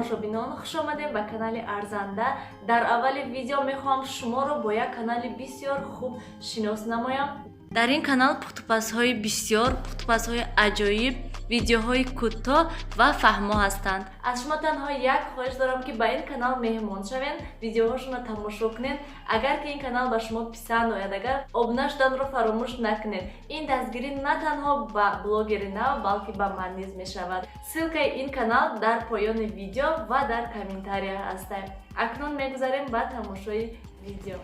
тамошобинон, хуш омадем ба канали Арзанда. Дар аввали видео мехоҳам шуморо бо як канали бисёр хуб шинос намоям. Дар ин канал пухтупазҳои бисёр, пухтупазҳои аҷоиб, видеоҳои кӯтоҳ ва фаҳмо ҳастанд. Аз шумо танҳо як хоҳиш дорам ки ба ин канал меҳмон шавен, видеоҳошуно тамошо кунед. Агар ки ин канал ба шумо писанд ояд, агар обуна шуданро фаромӯш накунед. Ин дастгирӣ на танҳо ба блогери нав, балки ба ман низ мешавад. Ссилкаи ин канал дар поёни видео ва дар комментария ҳастад. Акнун мегузарем ба тамошои видео.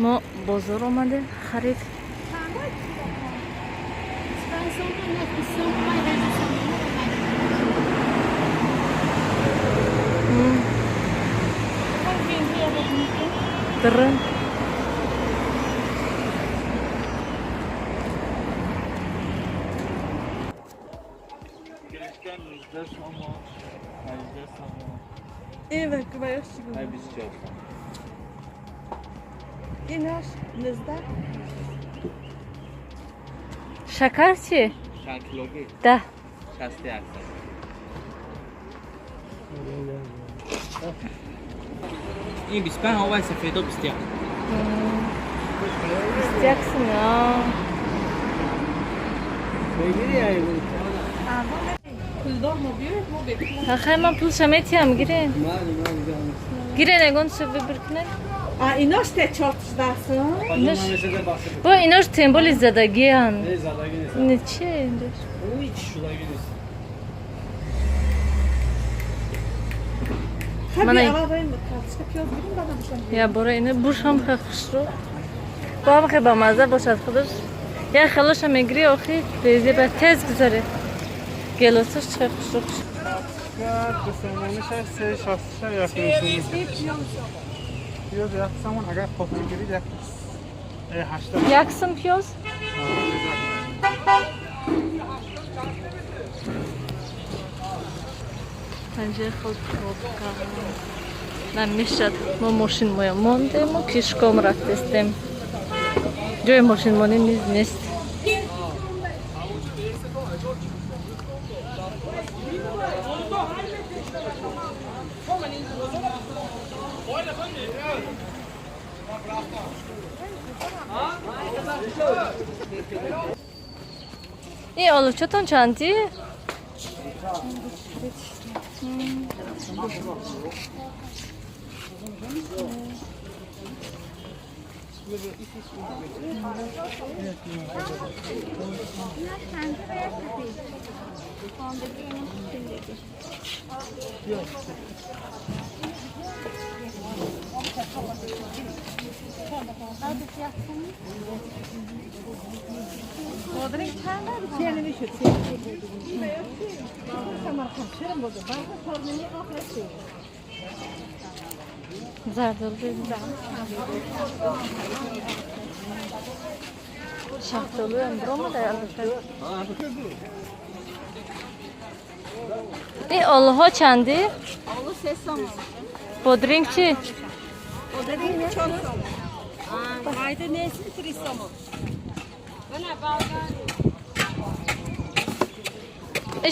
Мо бозор омадем харид. Dırın. Evet, kıvayış çıkıyor. Hayır, biz çalışalım. İnaş, nezde. Şakarçı. Şarkılogi. Da. Şasti aksan. این 25 هوای سفید و 20. İsteyeceksin ya. Kuldor mu büyük mu bekliyor? Ha hemen pul şametiyam girin. Girin egon şöyle birkine. Aa, inaş te çarpışdarsın. Bu inoş tembol izadagiyan. Ne zadaginiz? Ne çeydir? O hiç şulaginiz. Tabii alayım mı? Karşıda piyaz birim bana bu Ya bora ine busham khashro. Baba خیلی با مزه باشد خودش. یا خلاص میگیری آخی ریزی به تز گذاره. گلاسش چه خوش. بسیارش سه شاستش yakıyorsunuz. Piyaz yaksamın agar kopya gibi yakmış. 80. Yaksın piyoz. Bence خود نمیشد ما ماشین ماندیم و پیشگام رفتیم. جای ماشین مانی نیست. این آلوچاتون چندی؟ Kendimi şu Samarkand oldu. Bazı sorununu aklaşıyor. Zardol bezda. Şaftolu ömrüm de aldı. Allah'a çandi? Allah ses sama. Bodrinkçi. O da değil mi çok sama? Haydi neyse tris sama. Bana bağlı.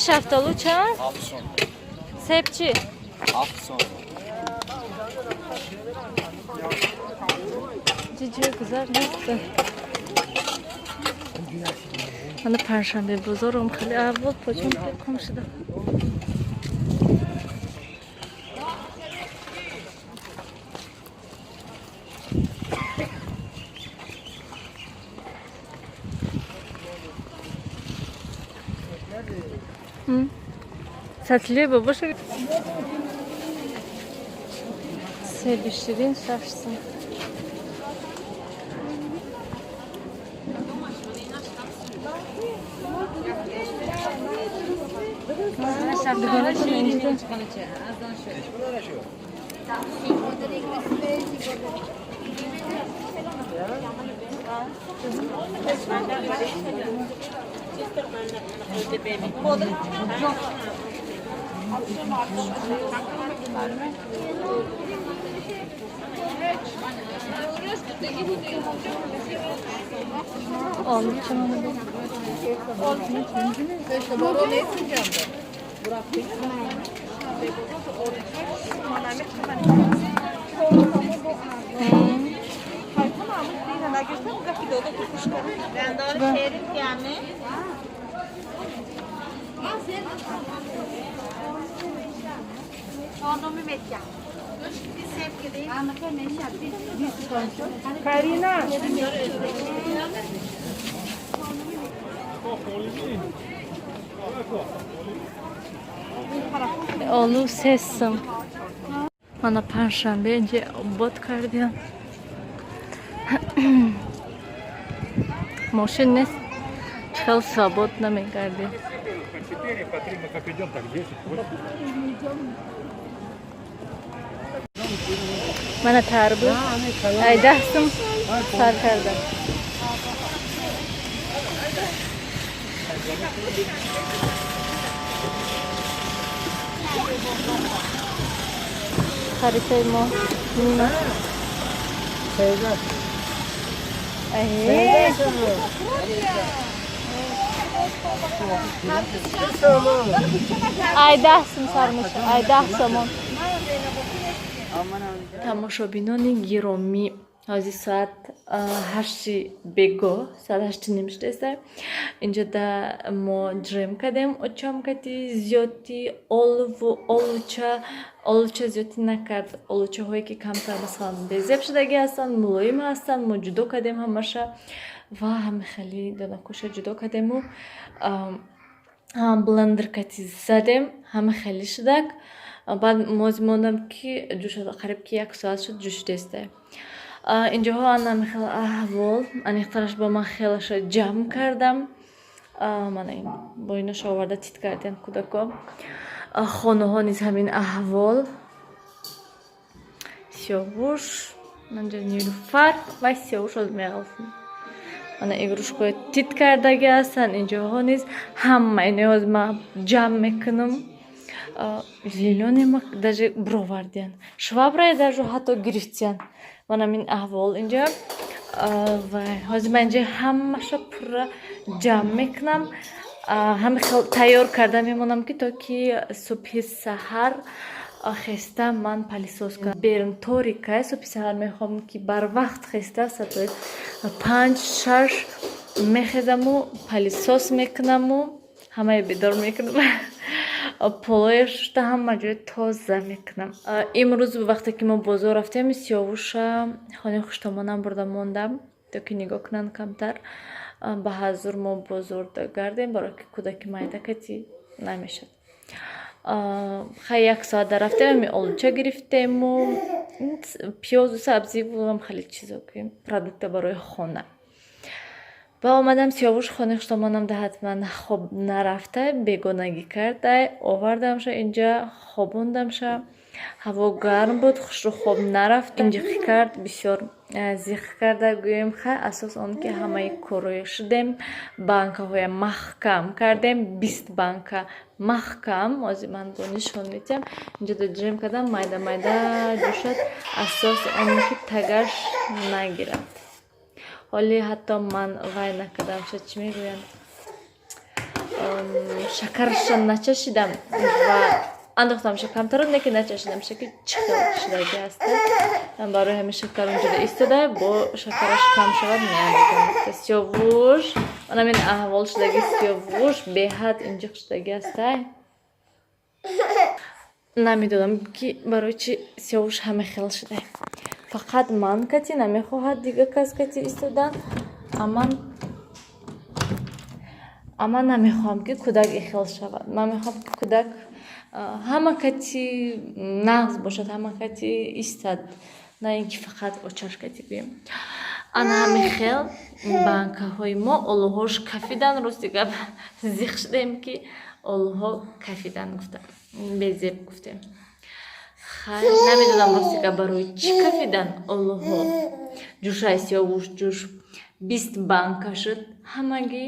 Şaftolu çan? Afson. Sepçi. Afson. Cici güzel nasıl? Hani perşembe buzorum khali avval pochum komşuda. Satılıyor baba şu. Seviştirin şaşsın. Böyle şey inciden. Aldım canım. Karina. Oğlu sesim. Bana perşembe önce bot kardiyam. Moşin ne? Çıkal sabot ne mi kardi? Bana tarbu. Ay dahsım sar kardım. Haritay mo. Nina. Ay. Ay dahsım sarmış. Ay dahsamon. Тамошобинони гиромӣ ҳозир соат 8 бего, соат 8 нимиштаест. Инҷо да мо ҷрем кардем очамкати зиёти олуча зиёти накард. Олучаҳое ки камтар масалан безеб шудаги ҳастанд, мулоим ҳастанд, мо ҷудо кардем ҳамаша ва ҳама хеле донакуша ҷудо кардему. Блендеркати задем, ҳама хеле шудак. بعد موندم که جوش قریب که 1 ساعت شد جوش دسته. اینجاها انا میخوام احوال من اختارش با من خیلیش جمع کردم. من این با اینا شاورده تیت کردن کودکم. خانه ها نیز همین احوال. سیاوش من جا نیلوفر و سیاوش از میگفتم. من ایگروشکوی تیت کرده هستن. اینجاها نیز همه نیاز ما جمع میکنم. Зеленый мак даже бровардиан. Швабрай даже хато грифтиан. Вона мин ахвол инҷа. Ва ҳозир ман инҷа ҳамаша пурра ҷамъ мекунам. Ҳама хел тайёр карда мемонам ки то ки субҳи саҳар хеста ман палисоз кунам. Берун торика субҳи саҳар мехоҳам ки барвақт хеста сатои 5-6 мехезаму палисоз мекунаму ҳамаи бедор мекунам. полояшта ҳама ҷои тоза мекунам. Имрӯз вақте ки мо бозор рафтем сиёвуша хонаи хуштамонам бурда мондам то ки нигоҳ кунанд камтар. Ба ҳазур мо бозор гардем барои ки кӯдаки майдакати намешад. хай 1 соат дарафтем ми олуча гирифтему пиёзу сабзиву ҳам хеле чизо ки продукта барои хона. Ба омадам сиёвуш хонаи хуштамонам да ҳатман хоб нарафта бегонагӣ карда овардамша инҷа хобондамша. ҳаво гарм буд хушрӯ хоб нарафт инҷиқӣ кард бисёр зиқ карда гӯем ха асос он ки ҳамаи корое шудем. банкаҳоя маҳкам кардем 20 банка маҳкам. ҳозир ман бо нишон метиҳам инҷа да ҷрем кардам майда майда ҷӯшад асос он ки тагаш нагирад. ҳоле ҳатто ман вай накардамша чӣ мегӯянд шакарша начашидам ва андохтамша камтарон не ки начашидам шаки чихел шудаги аст. барои ҳамин шакар унҷода истода бо шакараш кам шавад меандикам. сиёвуш манам ин аҳвол шудаги сиёвуш беҳад инҷиқ шудаги аста. намедонам ки барои чи сиёвуш ҳама хел шуда. фақат ман кати намехоҳад дигар кас кати истодан. аман намехоҳам ки кӯдак ихел шавад. ман мехоҳам ки кӯдак ҳама кати нағз бошад, ҳама кати истад, на ин ки фақат очаш кати гӯем. ана ҳамин хел банкаҳои мо олуҳош кафидан. рости гап зиқ шудем ки олуҳо кафидан гуфтам, безеб гуфтем. намедонам рости гап барои чӣ кафидан олуҳо. ҷӯшаи сиёвуш ҷӯш 20 банка шуд ҳамагӣ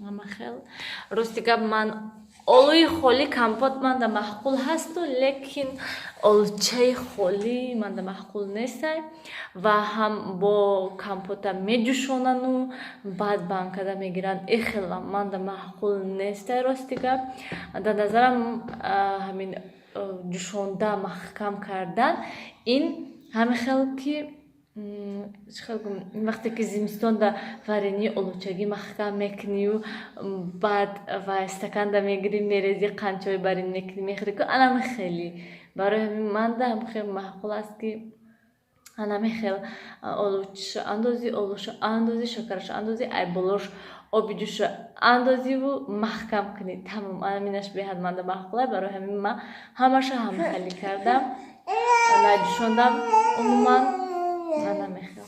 ҳама хел. рости гап ман олуи холӣ компот манда маъқул ҳасту лекин олучаи холӣ манда маъқул нестай ва ҳам бо компота медӯшонану баъд банкада мегиранд. ихела манда маъқул нестай рости гап. дар назарам ҳамин ҷӯшонда маҳкам кардан ин ҳамин хел ки вақте ки зимистонда варении олучагӣ маҳкам мекунию баъд ва стаканда мегирӣ мерези қанчаҳои бар ин мекунӣ мехӯрӣ ку анами хелӣ барои ҳамин манда хеле маъқул аст ки анами хел олуча андози олуша андози шакараша андози айболош оби ҷӯша андозиву маҳкам кунӣ тамом аминаш беҳад манда маъқул аст барои ҳамин ман ҳамаша ҳамхелӣ кардам наҷӯшондам умуман анами хел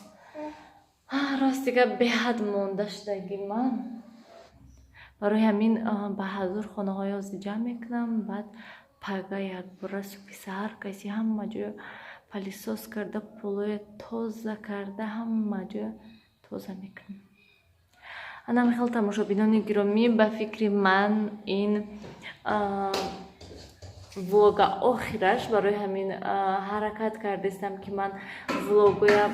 ростига беҳад монда шудагӣ ман барои ҳамин ба ҳазур хонаҳои ҳозир ҷамъ мекунам баъд пага якбора субҳи саҳар кайси ҳама ҷоя палисос карда полоя тоза карда ҳама ҷоя тоза мекунам. анами хел тамошобинони гиромӣ ба фикри ман ин влога охираш барои ҳамин ҳаракат кардастам ки ман влогоя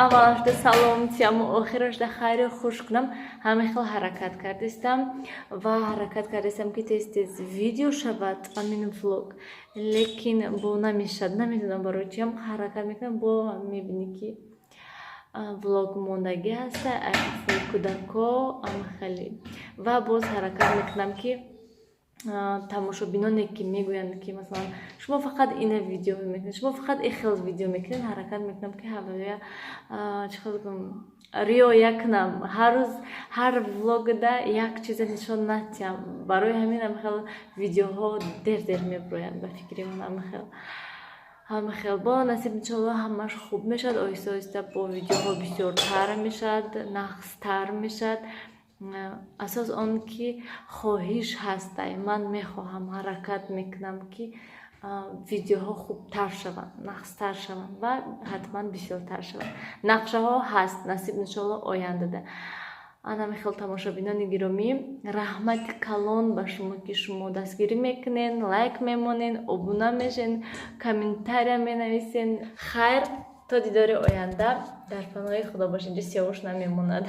аввалашда саломтияму охирашда хайру хуш кунам ҳамин хел ҳаракат кардастам ва ҳаракат кардастам ки тез тез видео шавад амин влог лекин бо намешад намедонам барои чиам ҳаракат мекунам бо мебинӣ ки влог мондагӣ ҳаста аксаи кӯдако амахали ва боз ҳаракат мекунам ки тамошобиноне ки мегӯянд ки масалан шумо фақат ина видео мекунед шумо фақат ин хел видео мекунед ҳаракат мекунам ки ҳавоя риоя кунам ҳар рӯз ҳар влогда як чиза нишон натиям барои ҳамин амахел видеоҳо дер меброянд ба фикри ман амахел бо насиб иншолло ҳамаш хуб мешад оҳиста оҳиста бо видеоҳо бисёртар мешад нақстар мешад асос он ки хоҳиш ҳастай ман мехоҳам ҳаракат мекунам ки видеоҳо хубтар шаванд нақстар шаванд ва ҳатман бисёртар шаванд нақшаҳо ҳаст насиб иншолло ояндада анами хел тамошобинони гиромӣ раҳмати калон ба шумо ки шумо дастгирӣ мекунед лайк мемонед обуна мешавед комментария менависед хайр то дидори оянда дар паноҳи худо бошед ҷо сиёвуш намемонад.